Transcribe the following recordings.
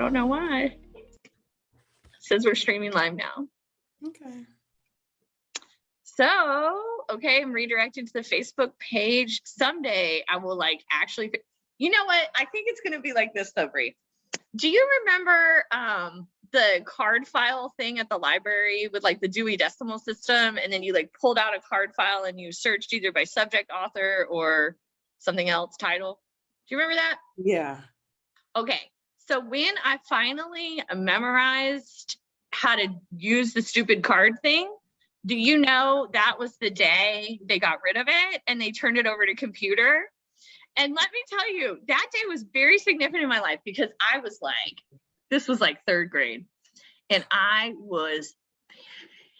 don't know why. It says we're streaming live now. Okay. So, okay, I'm redirecting to the Facebook page. Someday I will like actually, you know what? I think it's going to be like this though, Bri. Do you remember the card file thing at the library with like the Dewey Decimal System? And then you like pulled out a card file and you searched either by subject, author, or something else, title. Do you remember that? Yeah. Okay. So when I finally memorized how to use the stupid card thing, do you know that was the day they got rid of it and they turned it over to computer? And let me tell you, that day was very significant in my life because I was like, this was like 3rd grade, and I was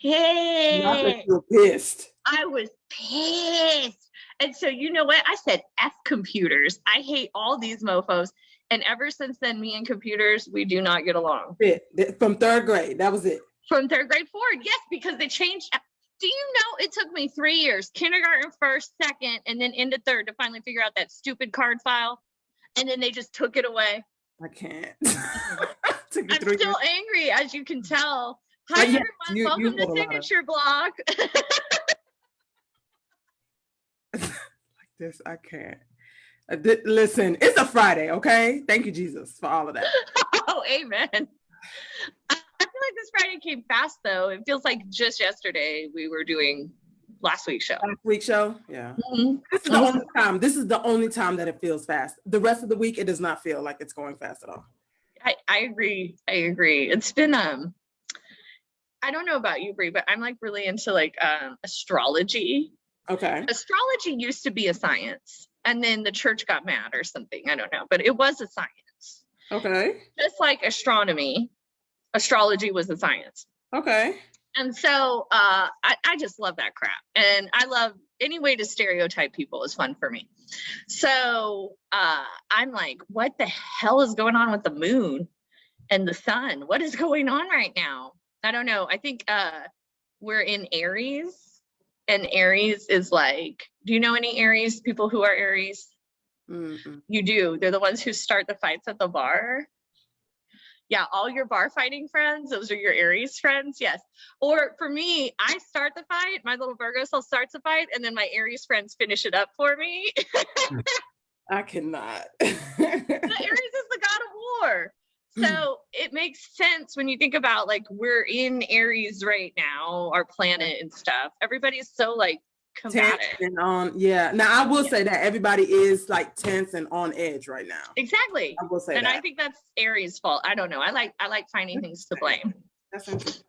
pissed. Not that you're pissed. I was pissed. And so you know what? I said, F computers. I hate all these mofos. And ever since then, me and computers, we do not get along. From 3rd grade, that was it. From 3rd grade forward, yes, because they changed. Do you know it took me 3 years, kindergarten, 1st, 2nd, and then into 3rd to finally figure out that stupid card file? And then they just took it away. I can't. I'm still angry, as you can tell. Hi, everyone. Welcome to Signature Block. Like this, I can't. Listen, it's a Friday, okay? Thank you, Jesus, for all of that. Oh, amen. I feel like this Friday came fast, though. It feels like just yesterday we were doing last week's show. Last week's show? Yeah. Mm-hmm. This is the only time. This is the only time that it feels fast. The rest of the week, it does not feel like it's going fast at all. I agree. I agree. It's been, I don't know about you, Bri, but I'm like really into like astrology. Okay. Astrology used to be a science, and then the church got mad or something. I don't know, but it was a science. Okay. Just like astronomy, astrology was a science. Okay. And so I just love that crap. And I love any way to stereotype people is fun for me. So I'm like, what the hell is going on with the moon and the sun? What is going on right now? I don't know. I think we're in Aries. And Aries is like, do you know any Aries people who are Aries? Mm-hmm. You do. They're the ones who start the fights at the bar. Yeah, all your bar fighting friends, those are your Aries friends. Yes. Or for me, I start the fight. My little Virgo self starts the fight, and then my Aries friends finish it up for me. I cannot. The Aries is the god of war. So it makes sense when you think about like we're in Aries right now, our planet and stuff. Everybody's so like combative. And on, yeah. Now I will say that everybody is like tense and on edge right now. Exactly. I will say and that. I think that's Aries' fault. I don't know. I like finding things to blame. That's interesting.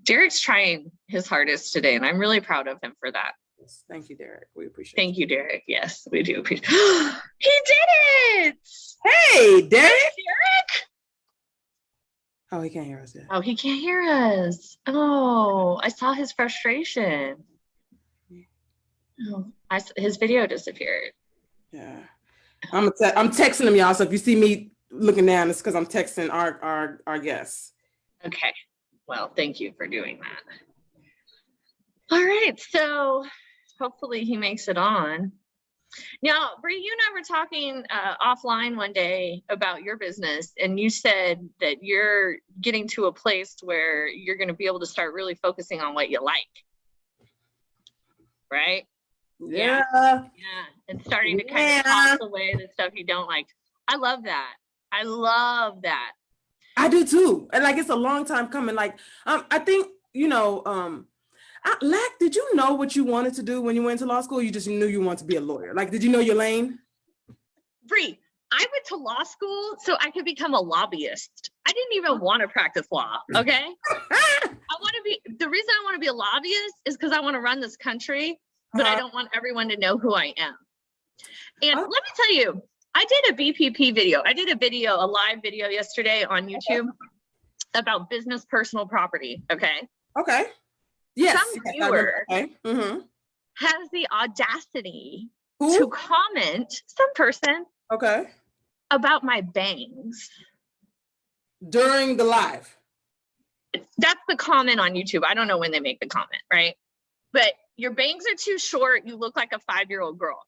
Derrick's trying his hardest today, and I'm really proud of him for that. Yes. Thank you, Derrick. We appreciate it. Thank you, Derrick. Yes, we do appreciate it. He did it! Hey, Derrick! Derrick! Oh, he can't hear us yet. Oh, he can't hear us. Oh, I saw his frustration. Oh, his video disappeared. Yeah. I'm texting him, y'all. So if you see me looking down, it's because I'm texting our guests. Okay. Well, thank you for doing that. All right. So hopefully he makes it on. Now, Bri, you and I were talking offline one day about your business, and you said that you're getting to a place where you're going to be able to start really focusing on what you like. Right? Yeah. And starting to kind of toss away the stuff you don't like. I love that. I love that. I do too. And like, it's a long time coming. Like, I think, Lack, did you know what you wanted to do when you went to law school? You just knew you wanted to be a lawyer. Like, did you know your lane? Bri, I went to law school so I could become a lobbyist. I didn't even want to practice law, okay? The reason I want to be a lobbyist is because I want to run this country, but I don't want everyone to know who I am. And let me tell you, I did a BPP video. I did a live video yesterday on YouTube about business personal property, okay? Okay. Yes. Some viewer has the audacity to comment, some person, about my bangs. During the live. That's the comment on YouTube. I don't know when they make the comment, right? But your bangs are too short. You look like a 5-year-old girl.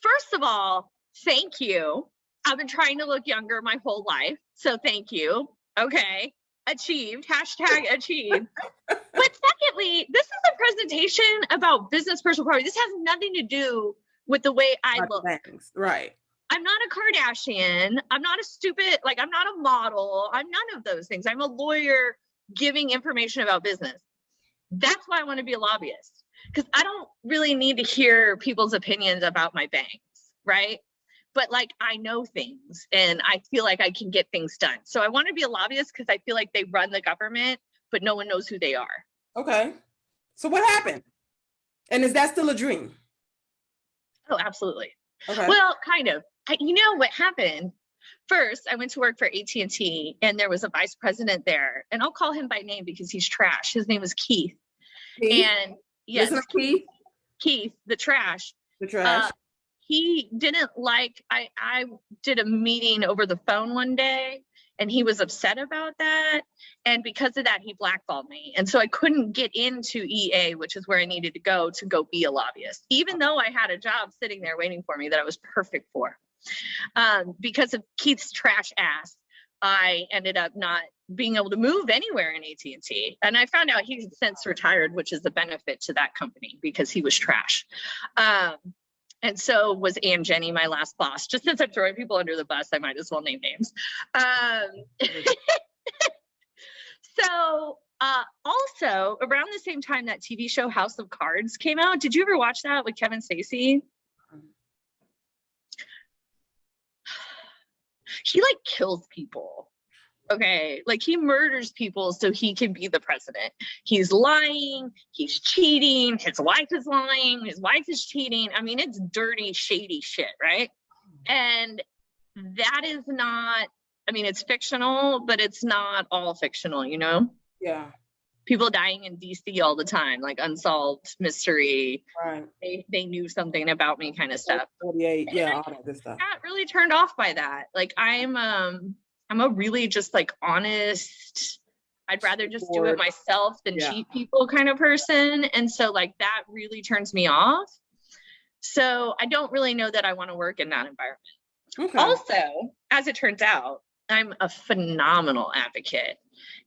First of all, thank you. I've been trying to look younger my whole life. So thank you. Okay. Achieved. Hashtag achieved. But secondly, this is a presentation about business personal property. This has nothing to do with the way I look. Things. Right. I'm not a Kardashian. I'm not a stupid, like I'm not a model. I'm none of those things. I'm a lawyer giving information about business. That's why I want to be a lobbyist, because I don't really need to hear people's opinions about my banks, right? But like I know things and I feel like I can get things done. So I want to be a lobbyist because I feel like they run the government, but no one knows who they are. Okay. So what happened? And is that still a dream? Oh, absolutely. Okay. Well, kind of. You know what happened? First, I went to work for AT&T and there was a vice president there, and I'll call him by name because he's trash. His name was Keith. And yes, Keith, the trash. The trash. He didn't like, I did a meeting over the phone one day and he was upset about that. And because of that, he blackballed me. And so I couldn't get into EA, which is where I needed to go be a lobbyist, even though I had a job sitting there waiting for me that I was perfect for. Because of Keith's trash ass, I ended up not being able to move anywhere in AT&T. And I found out he's since retired, which is a benefit to that company because he was trash. And so was Ann Jenny, my last boss. Just since I'm throwing people under the bus, I might as well name names. So also around the same time that TV show House of Cards came out, did you ever watch that with Kevin Spacey? He like kills people. Okay, like he murders people so he can be the president. He's lying, he's cheating, his wife is lying, his wife is cheating. I mean, it's dirty, shady shit, right? And that is not, I mean, it's fictional, but it's not all fictional, you know? Yeah. People dying in DC all the time, like unsolved mystery. Right. They knew something about me kind of stuff. 48, yeah, all that good stuff. I got really turned off by that. Like I'm a really just like honest, I'd rather just do it myself than cheat people kind of person. And so like that really turns me off. So I don't really know that I want to work in that environment. Okay. Also, as it turns out, I'm a phenomenal advocate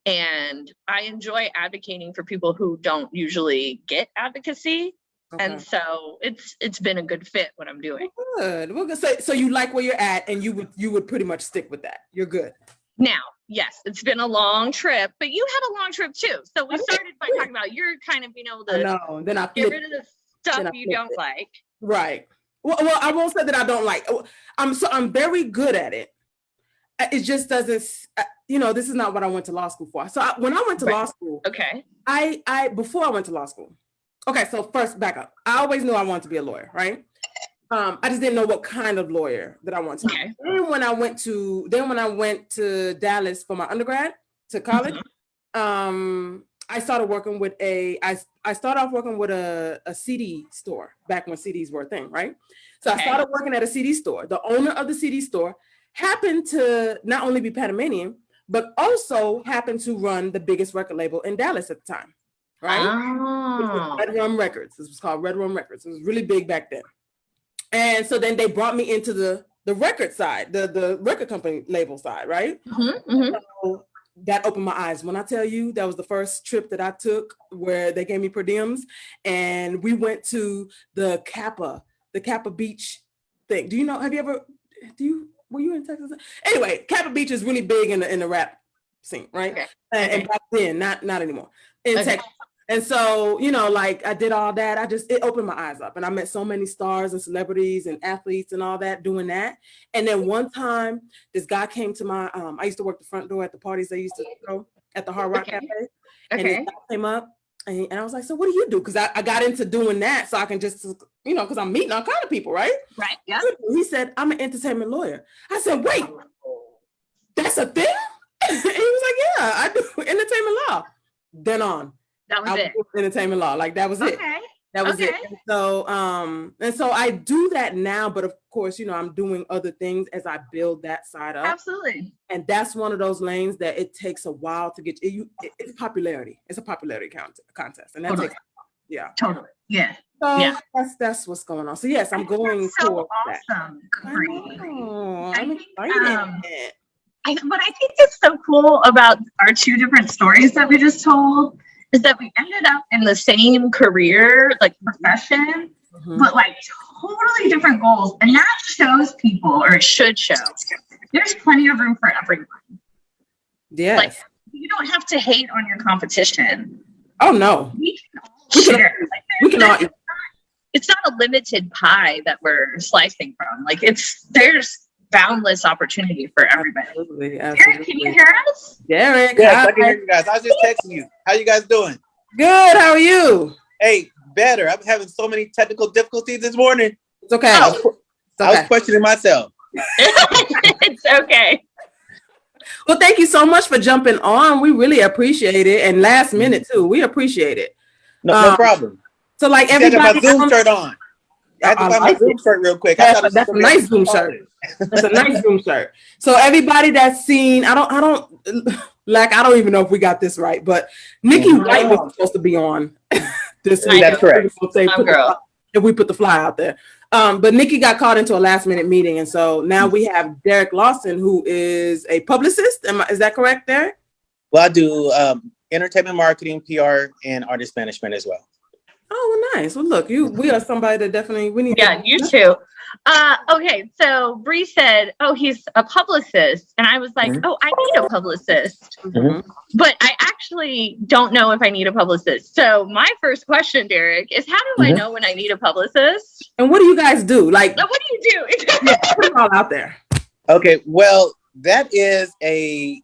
and I enjoy advocating for people who don't usually get advocacy. Okay. And so it's been a good fit what I'm doing. Good. Well, so you like where you're at and you would pretty much stick with that. You're good. Now, yes, it's been a long trip, but you had a long trip too. So we started by talking about you're kind of being able to get rid of the stuff you don't like. Right. Well, I won't say that I don't like. I'm very good at it. It just doesn't, this is not what I went to law school for. So when I went to law school, okay, before I went to law school, okay, so first back up. I always knew I wanted to be a lawyer, right? I just didn't know what kind of lawyer that I wanted to be. Then when I went to Dallas for my undergrad to college, I started working with I started off working with a CD store back when CDs were a thing, right? So I started working at a CD store. The owner of the CD store happened to not only be Panamanian, but also happened to run the biggest record label in Dallas at the time, right? Oh. Red Rum Records. This was called Red Rum Records. It was really big back then. And so then they brought me into the record side, the record company label side, right? Mm-hmm, mm-hmm. So that opened my eyes. When I tell you, that was the first trip that I took where they gave me per diems, and we went to the Kappa Beach thing. Were you in Texas? Anyway, Kappa Beach is really big in the rap scene, right? Okay. And back then, not anymore in Texas. And so, like I did all that. It opened my eyes up, and I met so many stars and celebrities and athletes and all that doing that. And then one time, this guy came to my, I used to work the front door at the parties they used to throw at the Hard Rock Cafe. And this guy came up and I was like, so what do you do? Because I got into doing that so I can just, because I'm meeting all kind of people, right? Right, yeah. He said, I'm an entertainment lawyer. I said, wait, that's a thing? And he was like, yeah, I do entertainment law. Then on. That was it. Entertainment law, like that was it. That was it. And so I do that now, but of course, I'm doing other things as I build that side up. Absolutely. And that's one of those lanes that it takes a while to get. It's popularity. It's a popularity contest, and that takes. Yeah. Totally. Yeah. So Yeah. that's what's going on. So yes, I'm going so towards awesome. that. Bri. I'm excited. What I think is so cool about our two different stories that we just told is that we ended up in the same career, like profession, but like totally different goals. And that shows people, or it should show, there's plenty of room for everyone. Yes. Like, you don't have to hate on your competition. Oh no. We can all share. We can all. It's not a limited pie that we're slicing from. Like there's boundless opportunity for everybody. Absolutely. Derrick, can you hear us? Derrick, yes, I can hear you guys. I was just texting you. How you guys doing? Good. How are you? Hey, better. I'm having so many technical difficulties this morning. It's okay. I was questioning myself. It's okay. Well, thank you so much for jumping on. We really appreciate it. And last minute too. We appreciate it. No problem. So like everybody, I got my Zoom shirt on. I had to buy my Zoom shirt real quick. That's a nice Zoom shirt. That's a nice Zoom shirt. So everybody that's seen, I don't even know if we got this right, but Nikki White was supposed to be on this week. That's correct. If we put the fly out there. But Nikki got called into a last minute meeting. And so now we have Derrick Lawson, who is a publicist. Is that correct, Derrick? Well, I do entertainment marketing, PR, and artist management as well. Oh, well, nice. Well, look, we are somebody that definitely we need. Yeah, you too. Okay, so Bri said, "Oh, he's a publicist," and I was like, "Oh, I need a publicist," but I actually don't know if I need a publicist. So my first question, Derrick, is how do I know when I need a publicist? And what do you guys do? Like, what do you do? Put it all out there. Okay, well, that is a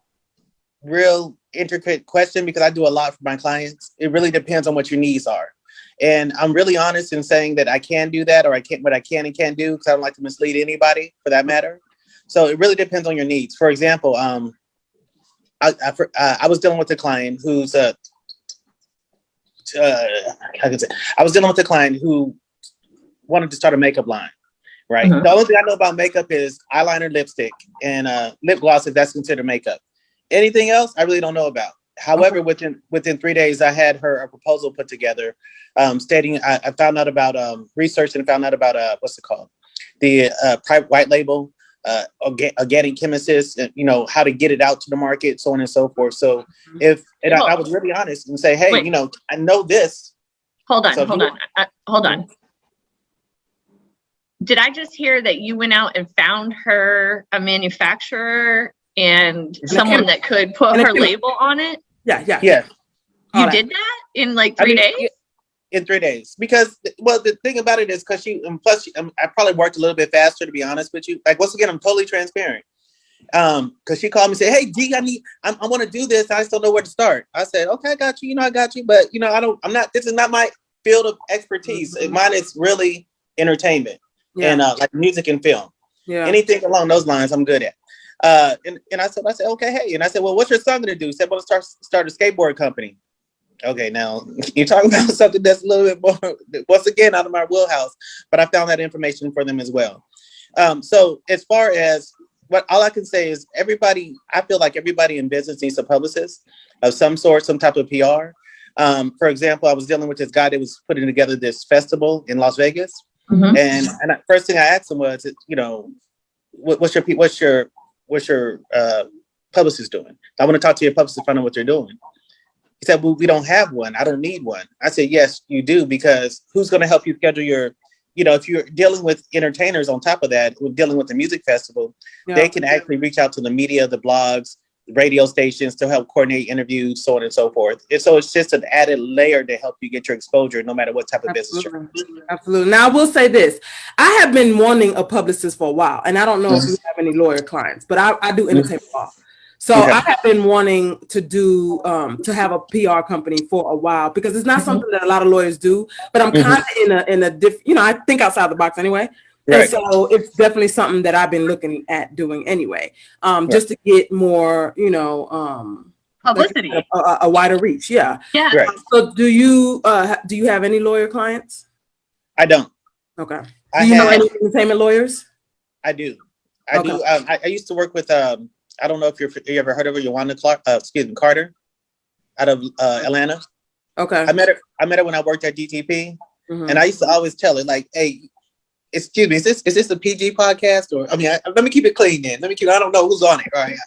real intricate question because I do a lot for my clients. It really depends on what your needs are. And I'm really honest in saying that I can do that, or I can't, what I can and can't do, because I don't like to mislead anybody for that matter. So it really depends on your needs. For example, I was dealing with a client who's I was dealing with a client who wanted to start a makeup line, right? The only thing I know about makeup is eyeliner, lipstick, and lip gloss, if that's considered makeup. Anything else, I really don't know about. However, within 3 days, I had her a proposal put together, stating I found out about research and found out about what's it called, the private white label, organic chemist, you know, how to get it out to the market, so on and so forth. So I was really honest and say, hey, you know, I know this. Hold on. Did I just hear that you went out and found her a manufacturer and someone that could put her label on it? Yeah. You did that in like 3 days? In 3 days, because the thing about it is because I probably worked a little bit faster, to be honest with you. Like, once again, I'm totally transparent. Because she called me and said, hey, D, I want to do this. I just don't know where to start. I said, okay, I got you. You know, I got you. But, you know, this is not my field of expertise. Mine is really entertainment and like music and film. Yeah. Anything along those lines, I'm good at. And I said, okay, hey. And I said, well, what's your son going to do? He said, well, start a skateboard company. Okay, now you're talking about something that's a little bit more, once again, out of my wheelhouse, but I found that information for them as well. So as far as all I can say is I feel like everybody in business needs a publicist of some sort, some type of PR. For example, I was dealing with this guy that was putting together this festival in Las Vegas. And first thing I asked him was, you know, what's your publicist doing? I want to talk to your publicist to find out what they're doing. He said, well, we don't have one. I don't need one. I said, yes, you do, because who's going to help you schedule your, you know, if you're dealing with entertainers on top of that, we're dealing with the music festival, they can actually reach out to the media, the blogs, the radio stations to help coordinate interviews, so on and so forth. And so it's just an added layer to help you get your exposure, no matter what type of business you're in. Absolutely. Now, I will say this. I have been wanting a publicist for a while, and I don't know if you have any lawyer clients, but I do entertainment law. So I have been wanting to have a PR company for a while, because it's not something that a lot of lawyers do, but I'm kind of in a different, you know, I think outside the box anyway. Right. And so it's definitely something that I've been looking at doing anyway, just to get more, you know, publicity, like a wider reach. Yeah. Right. So do you have any lawyer clients? I don't. Okay. Do you know any entertainment lawyers? I do. I do. I used to work with I don't know if you ever heard of her, Carter, out of Atlanta. Okay. I met her when I worked at GTP, and I used to always tell her like, "Hey, excuse me, is this a PG podcast or let me keep it clean then. I don't know who's on it, right?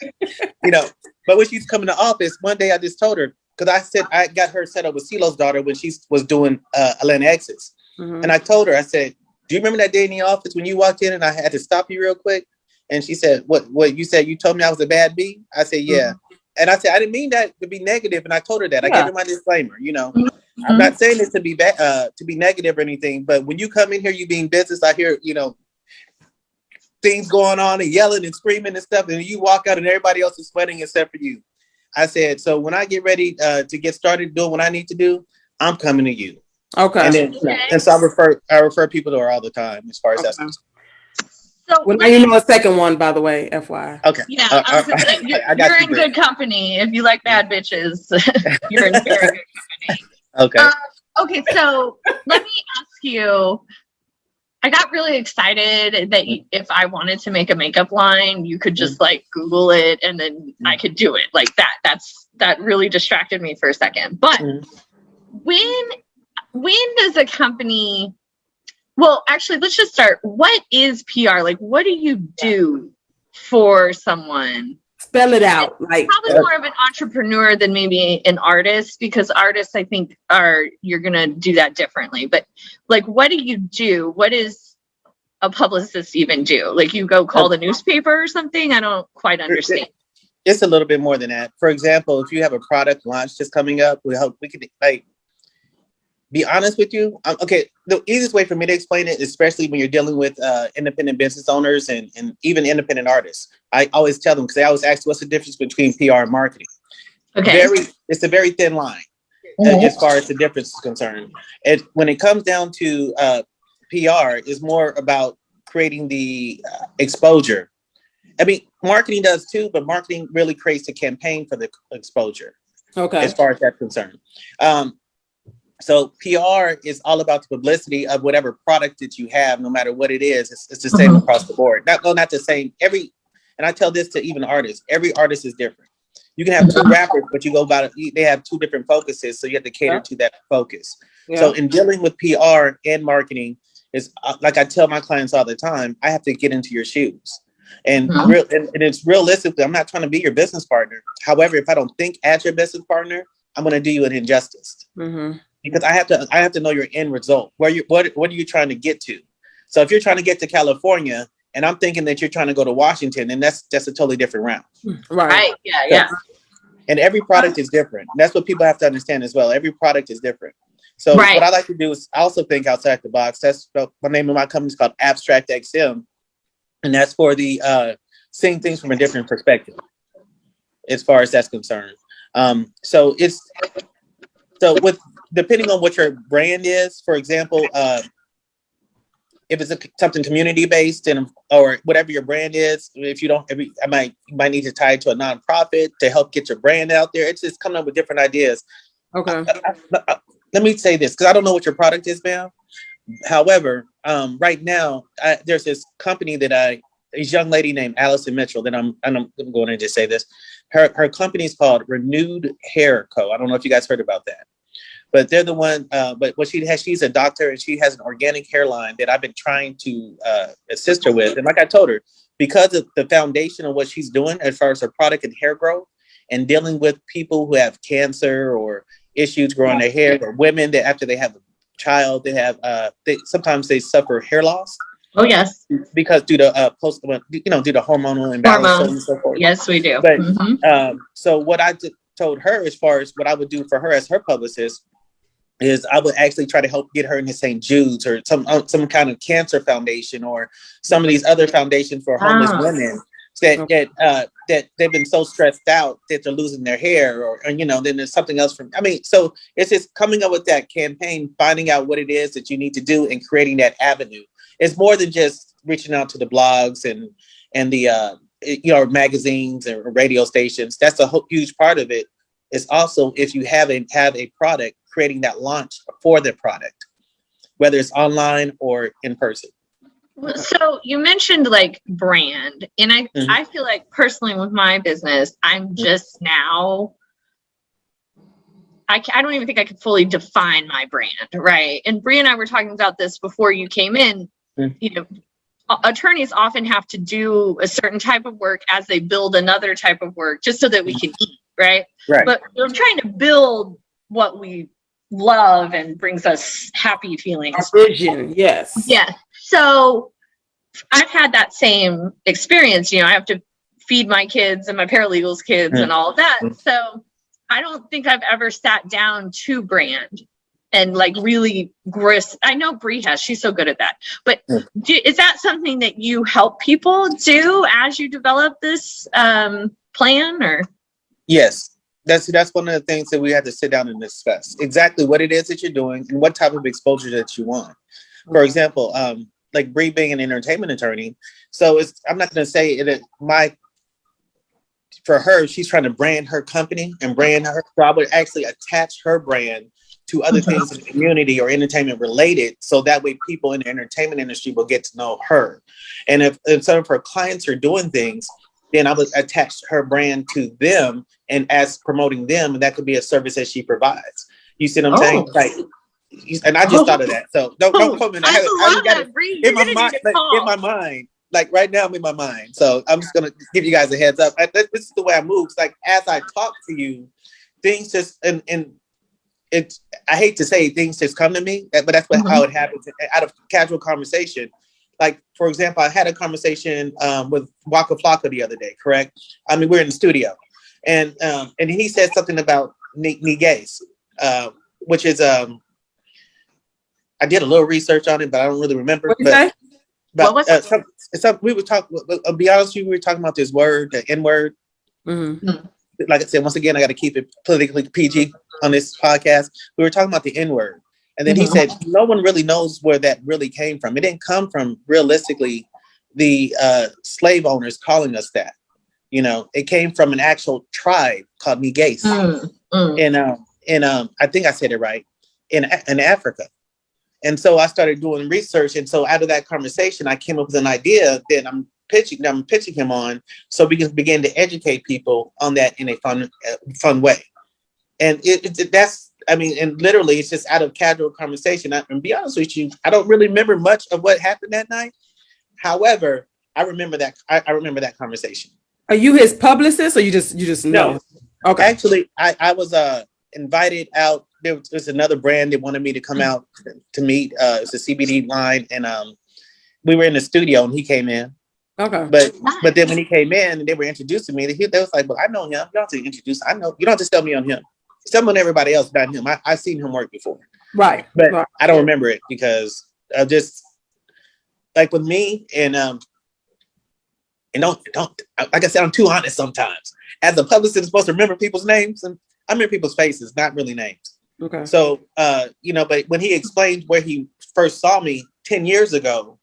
But when she's coming to office, one day I just told her because I said I got her set up with CeeLo's daughter when she was doing Atlanta Exits, and I told her I said, "Do you remember that day in the office when you walked in and I had to stop you real quick?" And she said, "What you said? You told me I was a bad B?" I said, "Yeah." And I said, I didn't mean that to be negative. And I told her that. I gave her my disclaimer, I'm not saying this to be to be negative or anything, but when you come in here, you being business, I hear, things going on and yelling and screaming and stuff. And you walk out and everybody else is sweating except for you. I said, so when I get ready to get started doing what I need to do, I'm coming to you. Okay. And then, and so I refer people to her all the time as far as that's concerned. So well, now you know a second one, by the way, FYI. Okay. Yeah, I was gonna say, you're in good company. If you like bad bitches, you're in very good company. Okay. Okay, so let me ask you. I got really excited that if I wanted to make a makeup line, you could just like Google it and then I could do it like that. That really distracted me for a second. But when does a company? Well, actually, let's just start. What is PR? Like, what do you do for someone? Spell it out. Like probably more of an entrepreneur than maybe an artist, because artists, I think, you're gonna do that differently. But like, what do you do? What is a publicist even do? Like, you go call the newspaper or something? I don't quite understand. It's a little bit more than that. For example, if you have a product launch just coming up, we could like. Be honest with you. Okay, the easiest way for me to explain it, especially when you're dealing with independent business owners and even independent artists, I always tell them, because they always ask, what's the difference between PR and marketing? Okay. It's a very thin line as far as the difference is concerned. And when it comes down to PR, is more about creating the exposure. I mean, marketing does too, but marketing really creates a campaign for the exposure. Okay. As far as that's concerned. So PR is all about the publicity of whatever product that you have, no matter what it is. It's the same across the board. Not the same. And I tell this to even artists. Every artist is different. You can have two rappers, but you go about it. They have two different focuses, so you have to cater to that focus. Yeah. So in dealing with PR and marketing, is like I tell my clients all the time. I have to get into your shoes, and it's realistically. I'm not trying to be your business partner. However, if I don't think as your business partner, I'm going to do you an injustice. Because I have to know your end result. What are you trying to get to? So if you're trying to get to California and I'm thinking that you're trying to go to Washington, then that's a totally different route. Right. Yeah. And every product is different. That's what people have to understand as well. Every product is different. So what I like to do is also think outside the box. That's the name of my company is called Abstract XM. And that's for the seeing things from a different perspective as far as that's concerned. So with depending on what your brand is, for example, if it's something community based or whatever your brand is, if you don't, you might need to tie it to a nonprofit to help get your brand out there. It's just coming up with different ideas. Okay. Let me say this, because I don't know what your product is, ma'am. However, right now there's this company this young lady named Allison Mitchell that I'm going to just say this. Her company is called Renewed Hair Co. I don't know if you guys heard about that. But they're the one, but what she's a doctor and she has an organic hairline that I've been trying to assist her with. And like I told her, because of the foundation of what she's doing as far as her product and hair growth and dealing with people who have cancer or issues growing their hair, or women that after they have a child, they have, sometimes they suffer hair loss. Oh, yes. Because due to due to hormonal imbalance and so forth. Yes, we do. But so what I told her as far as what I would do for her as her publicist is I would actually try to help get her into St. Jude's or some kind of cancer foundation or some of these other foundations for homeless women that they've been so stressed out that they're losing their hair or then there's something else so it's just coming up with that campaign, finding out what it is that you need to do and creating that avenue. It's more than just reaching out to the blogs and the magazines or radio stations. That's a huge part of it. It's also if you have a product, creating that launch for the product, whether it's online or in person. So you mentioned like brand, and I feel like personally with my business, I'm just now I don't even think I could fully define my brand, right? And Bri and I were talking about this before you came in. You know, attorneys often have to do a certain type of work as they build another type of work just so that we can eat, right? But we're trying to build what we love and brings us happy feelings. Vision, yes. Yeah. So I've had that same experience. You know, I have to feed my kids and my paralegals kids and all of that. So I don't think I've ever sat down to brand and like really grist. I know Bri has, she's so good at that. But is that something that you help people do as you develop this plan, or? Yes. That's one of the things that we had to sit down and discuss. Exactly what it is that you're doing and what type of exposure that you want. For example, like Bri being an entertainment attorney. So I'm not going to say it, for her, she's trying to brand her company and brand her. So I would actually attach her brand to other things in the community or entertainment related. So that way people in the entertainment industry will get to know her. And if some of her clients are doing things, then I would attach her brand to them and as promoting them. And that could be a service that she provides. You see what I'm saying? Like, and I just thought of that. So don't quote me. I got it in my mind. Like right now I'm in my mind. So I'm just going to give you guys a heads up. This is the way I move. It's like, as I talk to you, things just, and it's, I hate to say things just come to me, but that's how it happens out of casual conversation. Like, for example, I had a conversation with Waka Flocka the other day, correct? I mean, we're in the studio and he said something about niggas, which is, I did a little research on it, but I don't really remember. What did you say? What was it? We were talking, I'll be honest with you, we were talking about this word, the N-word. Like I said, once again, I got to keep it politically PG on this podcast. We were talking about the N-word. And then he said, no one really knows where that really came from. It didn't come from, realistically, the slave owners calling us that. You know, it came from an actual tribe called Nigais. And I think I said it right, in Africa. And so I started doing research. And so out of that conversation, I came up with an idea that I'm pitching him on, so we can begin to educate people on that in a fun way. And that's, I mean, and literally it's just out of casual conversation. And be honest with you, I don't really remember much of what happened that night. However, I remember that conversation. Are you his publicist, or you just know? No. Okay. Actually, I was invited out. There was another brand that wanted me to come out to meet. It's a CBD line, and we were in the studio, and he came in. Okay. But then when he came in and they were introducing me, they was like, "Well, I know him. You don't have to introduce. I know. You don't have to tell me on him. Someone, everybody else, not him. I've seen him work before." Right. But right. I don't remember it because of just like with me and don't like I said, I'm too honest sometimes. As a publicist, I'm supposed to remember people's names, and I remember people's faces, not really names. Okay. So but when he explained where he first saw me 10 years ago,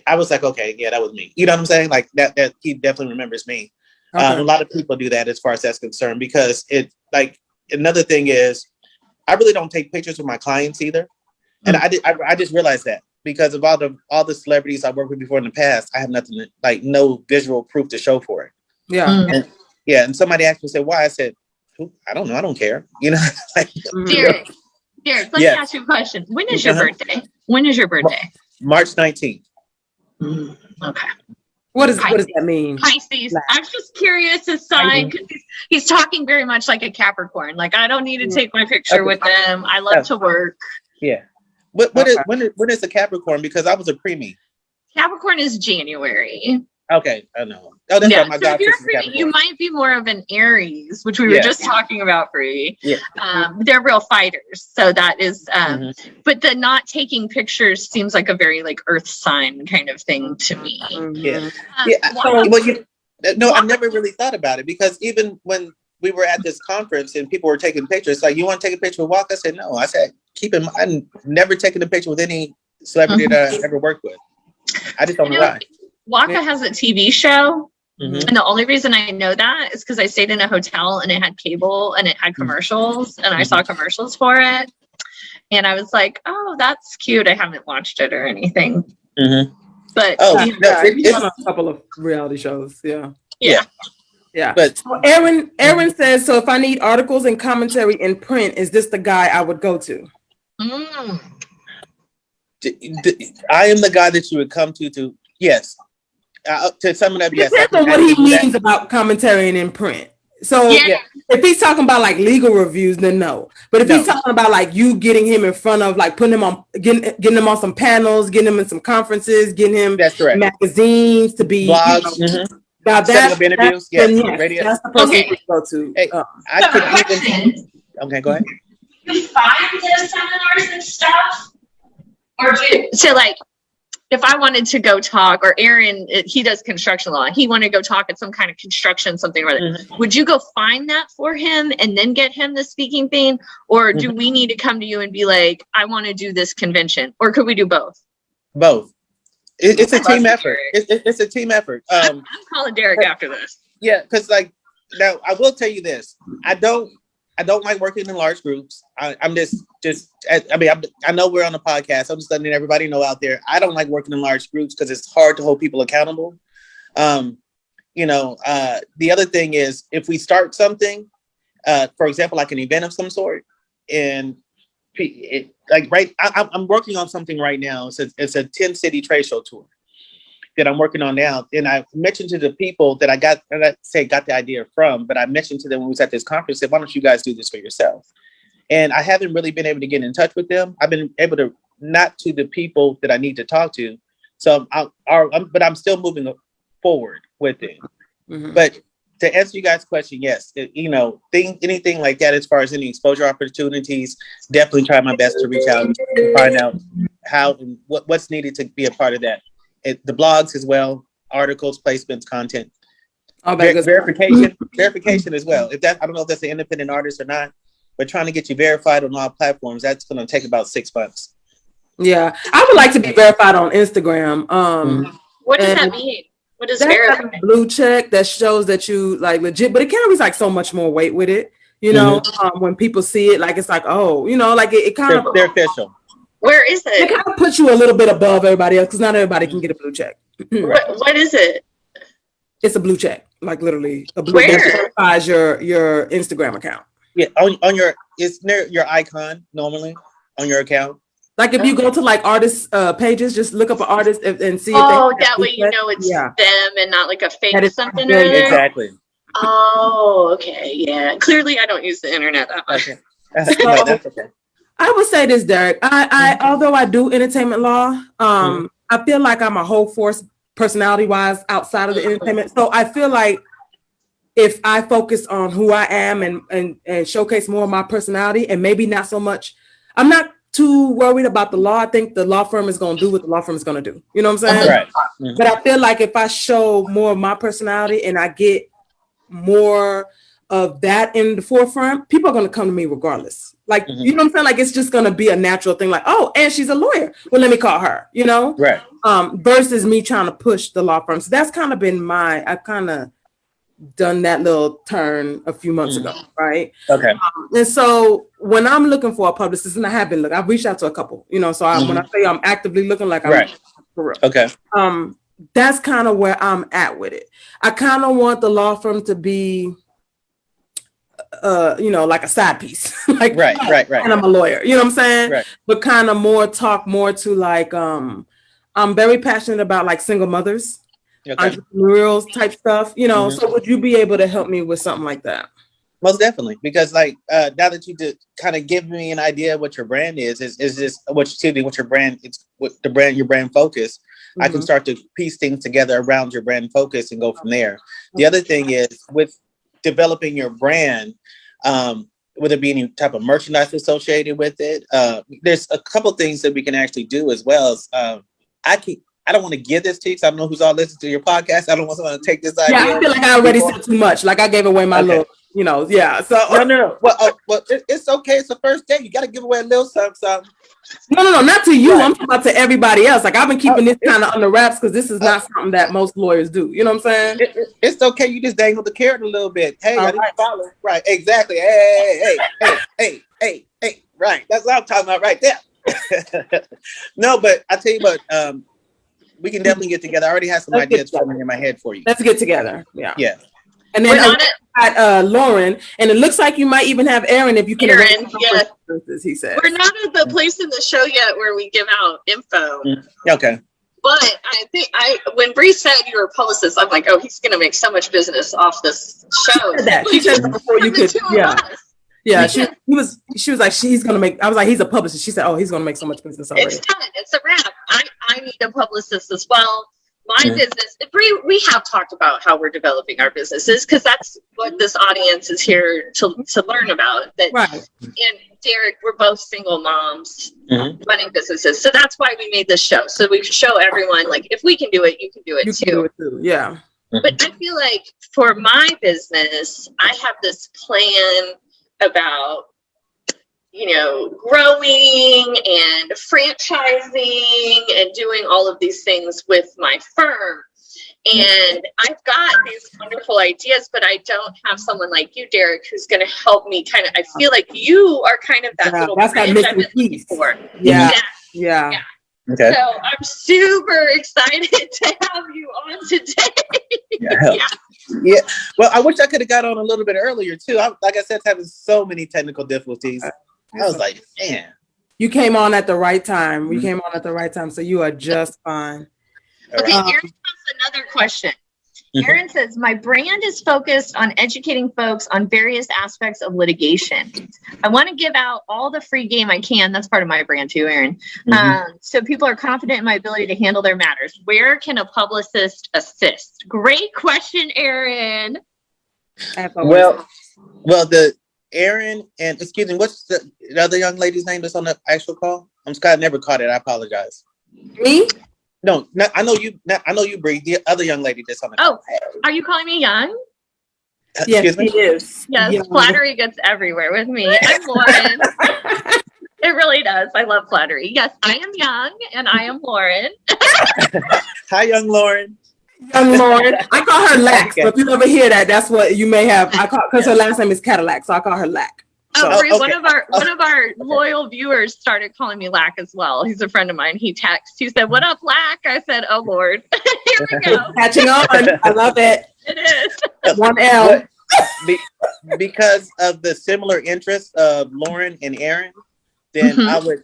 I was like, okay, yeah, that was me. You know what I'm saying? Like that he definitely remembers me. Okay. A lot of people do that as far as that's concerned, because it, like, another thing is I really don't take pictures with my clients either. And I just realized that because of all the celebrities I worked with before in the past, I have nothing, like no visual proof to show for it. Yeah. And somebody asked me, said, why? I said, I don't know. I don't care. You know? Like, Derrick, let me ask you a question. When is your birthday? When is your birthday? March 19th. Okay. What does that mean? Pisces. I'm just curious his sign, because he's talking very much like a Capricorn. Like, I don't need to take my picture with them. I love to work. Yeah. When is the Capricorn? Because I was a preemie. Capricorn is January. Okay, I know. Oh, that's right. My so if you're you might be more of an Aries, which we were just talking about, Bri. Yeah. They're real fighters. So that is, but the not taking pictures seems like a very like Earth sign kind of thing to me. Yeah. I never really thought about it, because even when we were at this conference and people were taking pictures, like, you want to take a picture with Waka? I said, no. I said, keep in mind, I've never taken a picture with any celebrity that I ever worked with. I just don't know why. Waka has a TV show, and the only reason I know that is because I stayed in a hotel and it had cable and it had commercials, and I saw commercials for it, and I was like, "Oh, that's cute." I haven't watched it or anything, but it's on a couple of reality shows. Yeah. Yeah. But so Aaron says, so if I need articles and commentary in print, is this the guy I would go to? Mm. I am the guy that you would come to yes. To sum it up, yes. Depends on what he means about commentary and in print. So if he's talking about like legal reviews, then no. But if he's talking about like you getting him in front of like putting him on, getting him on some panels, getting him in some conferences, getting him magazines to be blogs. Now setting up interviews, radio. That's the person to go to. Hey, I could even. Okay, go ahead. You find those seminars and stuff, or so like. If I wanted to go talk, or Aaron, he does construction law, he wanted to go talk at some kind of construction, something or other. Would you go find that for him and then get him the speaking thing? Or do we need to come to you and be like, I want to do this convention? Or could we do both? Both. It's a team effort. It's a team effort. I'm calling Derrick after this. Yeah, because like, now I will tell you this. I don't like working in large groups. I'm just. I mean, I know we're on a podcast. I'm just letting everybody know out there. I don't like working in large groups because it's hard to hold people accountable. The other thing is if we start something, for example, like an event of some sort, and I'm working on something right now. It's a 10-city trade show tour that I'm working on now. And I mentioned to the people that I got the idea from, but I mentioned to them when we was at this conference, said, why don't you guys do this for yourself? And I haven't really been able to get in touch with them. I've been able to, not to the people that I need to talk to. So but I'm still moving forward with it. But to answer you guys' question, yes, anything like that, as far as any exposure opportunities, definitely try my best to reach out and find out how and what's needed to be a part of that. The blogs as well, articles, placements, content, verification as well. I don't know if that's an independent artist or not, but trying to get you verified on all platforms, that's going to take about 6 months. Yeah, I would like to be verified on Instagram. What does that mean? What is verified? Like a blue check that shows that you like legit, but it carries like so much more weight with it. When people see it, like it's like, oh, like it kind of they're official. Where is it? It kind of puts you a little bit above everybody else because not everybody can get a blue check. What is it? It's a blue check, like literally a blue check that verifies your Instagram account. Yeah, on your, it's near your icon normally on your account. Like if you go to like artist pages, just look up an artist and see. Oh, that way you know it's them and not like a fake something. Exactly. Oh, okay, yeah. Clearly, I don't use the internet that much. Okay. That's okay. I would say this, Derrick. I although I do entertainment law, I feel like I'm a whole force personality-wise outside of the entertainment. So I feel like if I focus on who I am and showcase more of my personality and maybe not so much, I'm not too worried about the law. I think the law firm is going to do what the law firm is going to do. You know what I'm saying? Right. But I feel like if I show more of my personality and I get more of that in the forefront, people are going to come to me regardless. Like, you know what I'm saying? Like, it's just going to be a natural thing. Like, oh, and she's a lawyer. Well, let me call her, Right. Versus me trying to push the law firm. So that's kind of been I've kind of done that little turn a few months ago. Right. Okay. And so when I'm looking for a publicist, and I have been looking, I've reached out to a couple, so when I say I'm actively looking, like I'm for real. Okay. That's kind of where I'm at with it. I kind of want the law firm to be like a side piece. Like right. And I'm a lawyer, you know what I'm saying? Right. But kind of talk more to like I'm very passionate about like single mothers, entrepreneurial type stuff, so would you be able to help me with something like that? Most definitely, because like now that you did kind of give me an idea of what your brand is this what your brand, it's what the brand, your brand focus. I can start to piece things together around your brand focus and go from there. The other thing is with developing your brand, whether it be any type of merchandise associated with it, there's a couple things that we can actually do as well. As I don't want to give this to you because I don't know who's all listening to your podcast. I don't want someone to take this idea. Yeah, I feel like I already said too much. Like I gave away my little, So no. Well, it's okay. It's the first day. You got to give away a little something. No, not to you. Right. I'm talking about to everybody else. Like I've been keeping this kind of under wraps because this is not something that most lawyers do. You know what I'm saying? It's okay. You just dangle the carrot a little bit. Hey, I didn't follow. Right, exactly. Hey. Right. That's what I'm talking about right there. No, but I tell you what, we can definitely get together. I already have some ideas coming in my head for you. Let's get together. Yeah. And then I got Lauren, and it looks like you might even have Aaron if you can. Aaron, yes. He said. We're not at the place in the show yet where we give out info. Okay. But I think when Bri said you were a publicist, I'm like, oh, he's going to make so much business off this show. She said that before you could. Yeah. She was like, he's going to make. I was like, he's a publicist. She said, oh, he's going to make so much business already. It's done. It's a wrap. I need a publicist as well. My business, Bri, we have talked about how we're developing our businesses because that's what this audience is here to learn about. That, right. And Derrick, we're both single moms running businesses. So that's why we made this show. So we can show everyone, like, if we can do it, you can do it too. Can do it too. Yeah. But I feel like for my business, I have this plan about, growing and franchising and doing all of these things with my firm. And I've got these wonderful ideas, but I don't have someone like you, Derrick, who's going to help me I feel like you are kind of that little that's that missing piece. Yeah. Okay. So I'm super excited to have you on today. Yeah. Well, I wish I could have got on a little bit earlier too. Like I said, having so many technical difficulties. I was like, man. You came on at the right time. We came on at the right time, so you are just fine. Okay, Aaron has another question. Aaron says, my brand is focused on educating folks on various aspects of litigation. I want to give out all the free game I can. That's part of my brand too, Aaron. So people are confident in my ability to handle their matters. Where can a publicist assist? Great question, Aaron. Well, the Aaron and excuse me, what's the other young lady's name that's on the actual call? I'm Scott. I never caught it. I apologize. Me? No, I know you. I know you, Bri. The other young lady that's on the call. Are you calling me young? Yes, he is. Yes, young. Flattery gets everywhere with me. I'm Lauren. It really does. I love flattery. Yes, I am young, and I am Lauren. Hi, young Lauren. Young Lauren. I call her Lax. Okay. But if you ever hear that, that's what you may have. I call because her last name is Cadillac, so I call her Lac. Bri, one of our loyal viewers started calling me Lac as well. He's a friend of mine. He texted. He said, "What up, Lac?" I said, "Oh Lord." Here we go. Catching on. I love it. It is. One L. Because of the similar interests of Lauren and Aaron, then I would.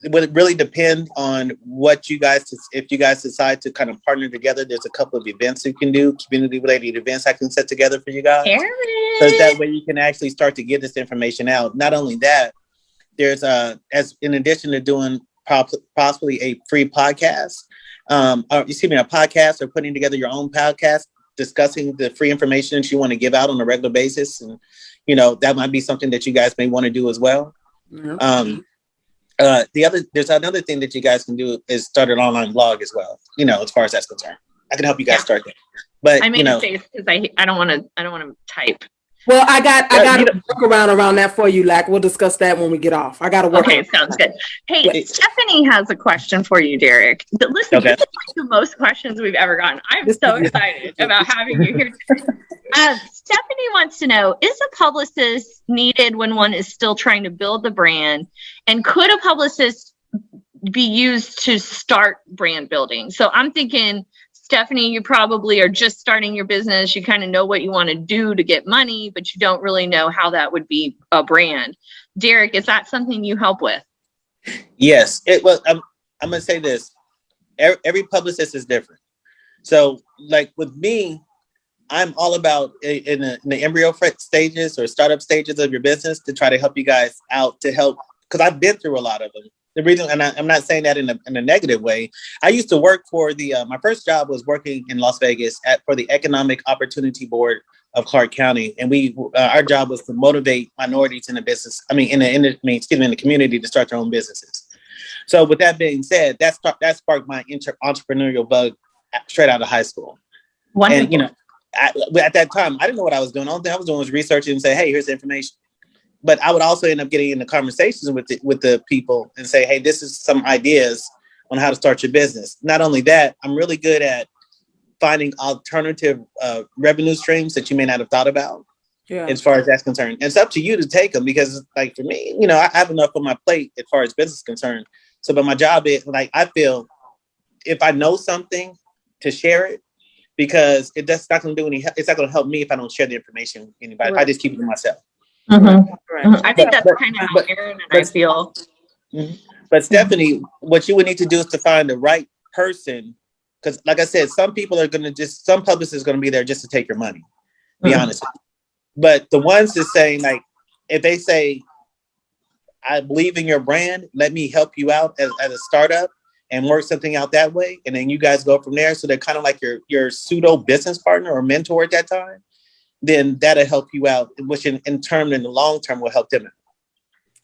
It would really depend on what you guys, if you guys decide to kind of partner together. There's a couple of events you can do, community related events I can set together for you guys. Aaron. So that way you can actually start to get this information out. Not only that, there's as in addition to doing possibly a free podcast, a podcast or putting together your own podcast, discussing the free information that you want to give out on a regular basis. And, that might be something that you guys may want to do as well. There's another thing that you guys can do is start an online blog as well. As far as that's concerned, I can help you guys start that. But I made a face because I don't want to type. Well, I got a workaround around that for you, Lac. We'll discuss that when we get off. I got a work. Okay, sounds good. Hey, Stephanie has a question for you, Derrick. Listen, this is like the most questions we've ever gotten. I'm so excited about having you here. Stephanie wants to know, is a publicist needed when one is still trying to build the brand? And could a publicist be used to start brand building? So I'm thinking, Stephanie, you probably are just starting your business. You kind of know what you want to do to get money, but you don't really know how that would be a brand. Derrick, is that something you help with? Yes. I'm going to say this. Every publicist is different. So like with me, I'm all about in the embryo stages or startup stages of your business to try to help you guys out to help, because I've been through a lot of them. The reason, and I'm not saying that in a negative way. I used to work for my first job was working in Las Vegas for the Economic Opportunity Board of Clark County, and our job was to motivate minorities in the business. in the community to start their own businesses. So with that being said, that sparked my entrepreneurial bug straight out of high school. Wonderful. And at that time, I didn't know what I was doing. All I was doing was researching and say, "Hey, here's the information." But I would also end up getting into conversations with the people and say, "Hey, this is some ideas on how to start your business." Not only that, I'm really good at finding alternative revenue streams that you may not have thought about. Yeah. As far as that's concerned, and it's up to you to take them, because like for me, I have enough on my plate as far as business is concerned. So, but my job is I feel if I know something, to share it. because that's not going to do any. It's not going to help me if I don't share the information with anybody. Right. I just keep it to myself. I think that's kind of how Aaron and I feel. But Stephanie, what you would need to do is to find the right person, because like I said, some people are going to some publicists are going to be there just to take your money. Be honest with you. But the ones that saying, like, if they say, I believe in your brand, let me help you out as a startup and work something out that way, and then you guys go from there. So they're kind of like your pseudo business partner or mentor at that time. Then that'll help you out, which in the long term will help them out.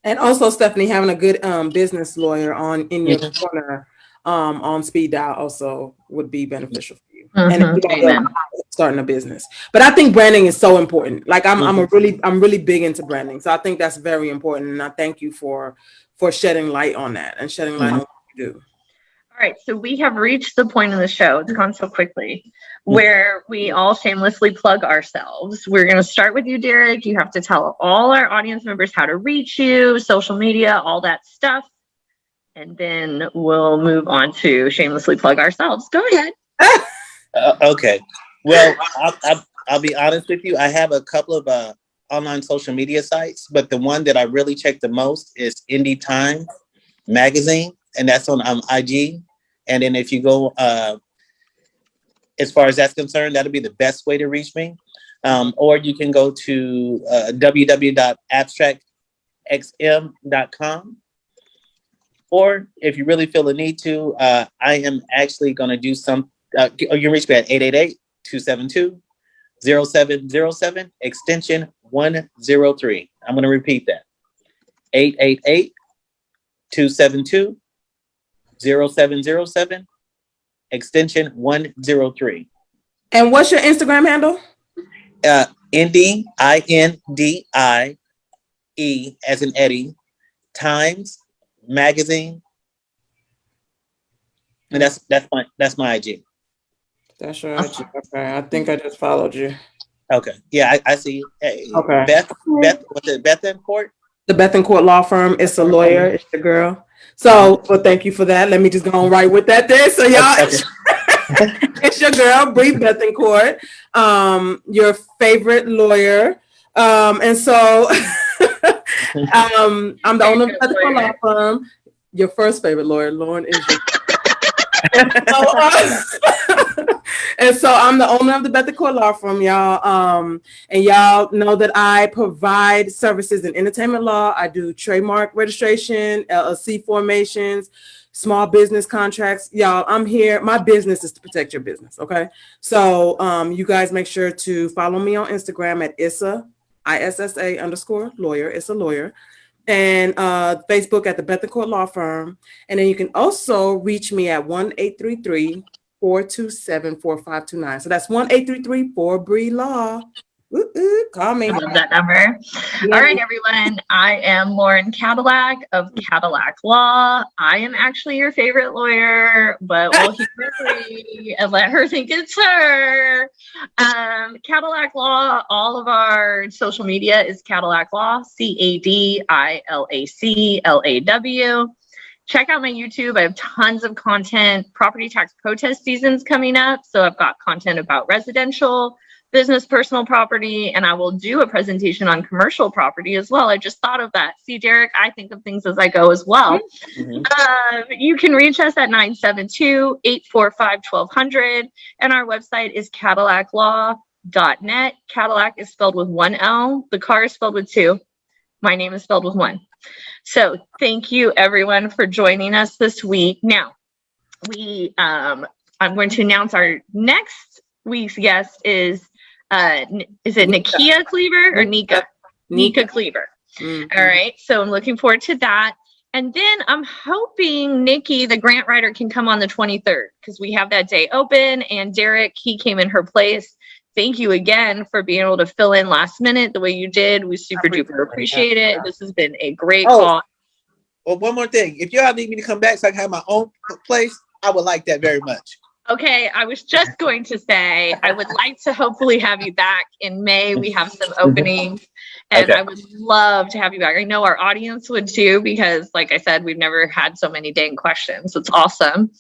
And also, Stephanie, having a good business lawyer in your corner on speed dial also would be beneficial for you. And if you're starting a business. But I think branding is so important. Like I'm really big into branding. So I think that's very important. And I thank you for shedding light on that and shedding light on what you do. All right, so we have reached the point in the show, it's gone so quickly, where we all shamelessly plug ourselves. We're going to start with you, Derrick. You have to tell all our audience members how to reach you, social media, all that stuff. And then we'll move on to shamelessly plug ourselves. Go ahead. Okay. Well, I'll be honest with you. I have a couple of online social media sites, but the one that I really check the most is Indie Time Magazine, and that's on IG. And then if you go, as far as that's concerned, that'll be the best way to reach me. Or you can go to www.abstractxm.com. Or if you really feel the need to, I am actually going to do some, you can reach me at 888-272-0707, extension 103. I'm going to repeat that. 888-272-0707, extension 103. And what's your Instagram handle? Indie, INDIE, as in Eddie, Times Magazine. And that's my IG. That's your IG. Okay, I think I just followed you. Okay. Yeah, I see. Hey, okay. Beth, what's it, Bethancourt? The Bethancourt Law Firm. It's a lawyer. It's the girl. So, well, thank you for that. Let me just go on right with that there. So, y'all, it's your girl, Bri Bethancourt, your favorite lawyer. And so, I'm the owner of the Bethancourt Law Firm. Your first favorite lawyer, Lauren, is your and so I'm the owner of the Bethancourt Law Firm, y'all. And y'all know that I provide services in entertainment law. I do trademark registration, LLC formations, small business contracts. Y'all, I'm here. My business is to protect your business. Okay. So you guys make sure to follow me on Instagram at Issa, ISSA_lawyer. It's a lawyer. And Facebook at the Bethancourt Law Firm. And then you can also reach me at 1-833-427-4529. So that's 1-833-4BRI-LAW. Call me. I love that number. Yeah. All right, everyone. I am Lauren Cadillac of Cadilac Law. I am actually your favorite lawyer, but we'll keep her free and let her think it's her. Cadillac Law, all of our social media is Cadillac Law, CADILACLAW. Check out my YouTube. I have tons of content. Property tax protest season's coming up. So I've got content about residential, business, personal property, and I will do a presentation on commercial property as well. I just thought of that. See, Derrick, I think of things as I go as well. You can reach us at 972-845-1200, and our website is cadillaclaw.net. Cadillac is spelled with one L. The car is spelled with two. My name is spelled with one. So thank you, everyone, for joining us this week. Now, I'm going to announce our next week's guest is it Nikia Cleaver or Nika Cleaver? Mm-hmm. All right. So I'm looking forward to that. And then I'm hoping Nikki, the grant writer, can come on the 23rd because we have that day open. And Derrick, he came in her place. Thank you again for being able to fill in last minute the way you did. We super duper appreciate it. This has been a great call. Well, one more thing. If y'all need me to come back so I can have my own place, I would like that very much. Okay, I was just going to say, I would like to hopefully have you back in May. We have some openings, and I would love to have you back. I know our audience would too, because like I said, we've never had so many dang questions. It's awesome.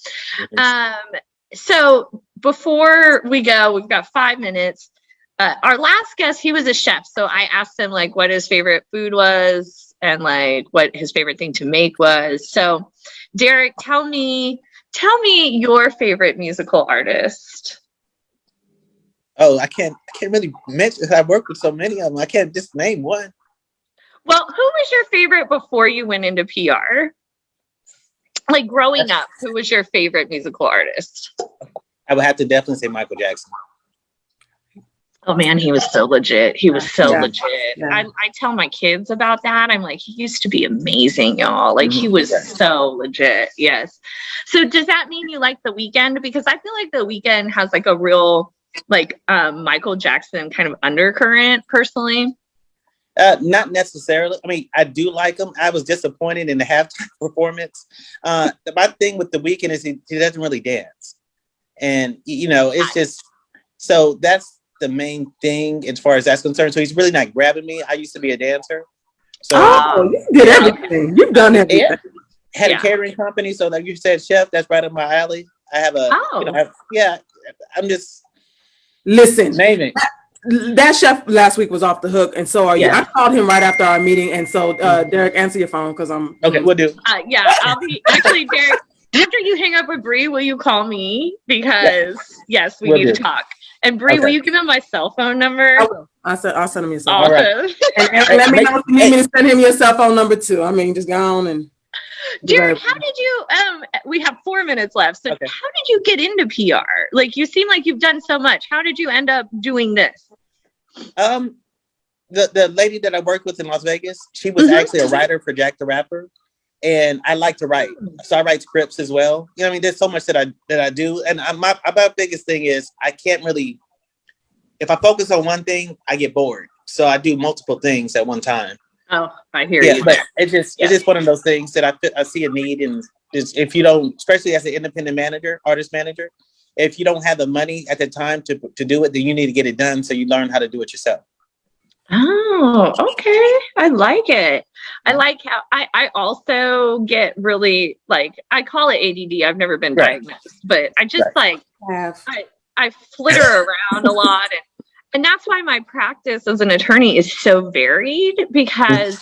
So before we go, we've got 5 minutes. Our last guest, he was a chef. So I asked him like what his favorite food was and like what his favorite thing to make was. So Derrick, tell me your favorite musical artist. Oh, I can't really mention. I work with so many of them. I can't just name one. Well, who was your favorite before you went into PR? Like growing up, who was your favorite musical artist? I would have to definitely say Michael Jackson. Oh man, he was so legit. He was so legit. Yeah. I tell my kids about that. I'm like, he used to be amazing, y'all. Like he was so legit. Yes. So does that mean you like The Weeknd? Because I feel like The Weeknd has like a real like Michael Jackson kind of undercurrent personally. Not necessarily. I mean, I do like him. I was disappointed in the halftime performance. My thing with The Weeknd is he doesn't really dance. And, you know, it's just, so that's the main thing as far as that's concerned. So he's really not grabbing me. I used to be a dancer. So you did everything. You've done everything. Yeah. Had a catering company. So like you said, chef, that's right up my alley. I have a, I'm just. Listen. Name it. That chef last week was off the hook, and so are you. I called him right after our meeting, and so Derrick, answer your phone because I'm okay. We'll do. I'll be actually Derrick. After you hang up with Bri, will you call me? Because yes, we need to talk. And Bri, will you give him my cell phone number? I will. I'll send him your cell phone. Right. and let me know if you need me to send him your cell phone number too. I mean, just go on and. Derrick, how did you? We have 4 minutes left. So how did you get into PR? Like you seem like you've done so much. How did you end up doing this? The lady that I worked with in Las Vegas, she was actually a writer for Jack the Rapper, and I like to write, so I write scripts as well. You know, I mean, there's so much that I do, and my biggest thing is I can't really. If I focus on one thing, I get bored, so I do multiple things at one time. Oh, I hear you. But it's just one of those things that I see a need, and if you don't, especially as an independent manager, artist manager, if you don't have the money at the time to do it, then you need to get it done. So you learn how to do it yourself. Oh, okay. I like it. I like how I also get really like, I call it ADD. I've never been diagnosed, but I just like, I flitter around a lot. And that's why my practice as an attorney is so varied, because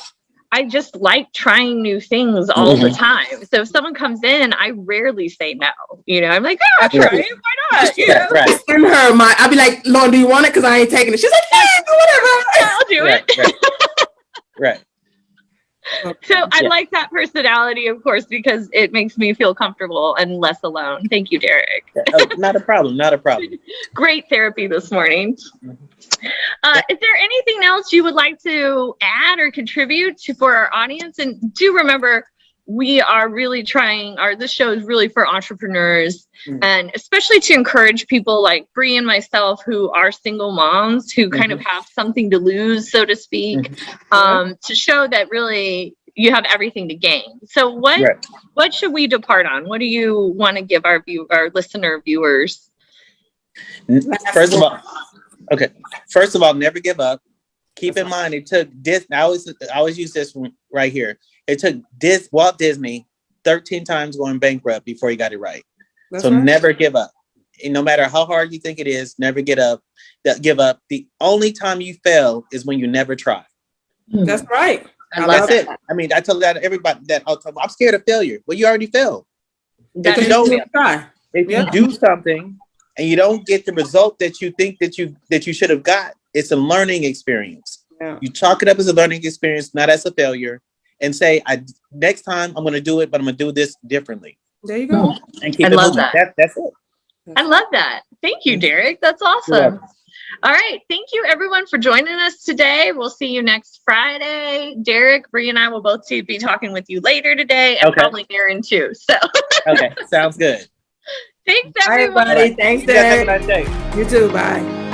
I just like trying new things all the time. So if someone comes in, I rarely say no. You know, I'm like, oh, I'll try it. Why not? You know? In her mind, I'll be like, Lauren, do you want it? Because I ain't taking it. She's like, yeah, whatever. I'll do it. Right. So I like that personality, of course, because it makes me feel comfortable and less alone. Thank you, Derrick. Not a problem. Not a problem. Great therapy this morning. Is there anything else you would like to add or contribute for our audience? And do remember, we are really trying, this show is really for entrepreneurs, and especially to encourage people like Bri and myself who are single moms who kind of have something to lose, so to speak, to show that really you have everything to gain. So what should we depart on? What do you want to give our listener viewers? First of all, never give up. Keep in mind, it took Disney. I always use this one right here. It took Walt Disney 13 times going bankrupt before he got it right. Never give up. And no matter how hard you think it is, never give up. The only time you fail is when you never try. That's right. That's it. I mean, I tell that everybody that I'm scared of failure. Well, you already failed. If you do something and you don't get the result that you think that you should have got, it's a learning experience. Yeah. You chalk it up as a learning experience, not as a failure, and say, next time I'm going to do it, but I'm going to do this differently. There you go. And keep it moving. That's it. I love that. Thank you, Derrick. That's awesome. All right. Thank you, everyone, for joining us today. We'll see you next Friday. Derrick, Bri, and I will both be talking with you later today, and probably Darren too. So. Okay. Sounds good. Thanks, everyone. Bye, everybody. Thanks, Derrick. You too. Bye.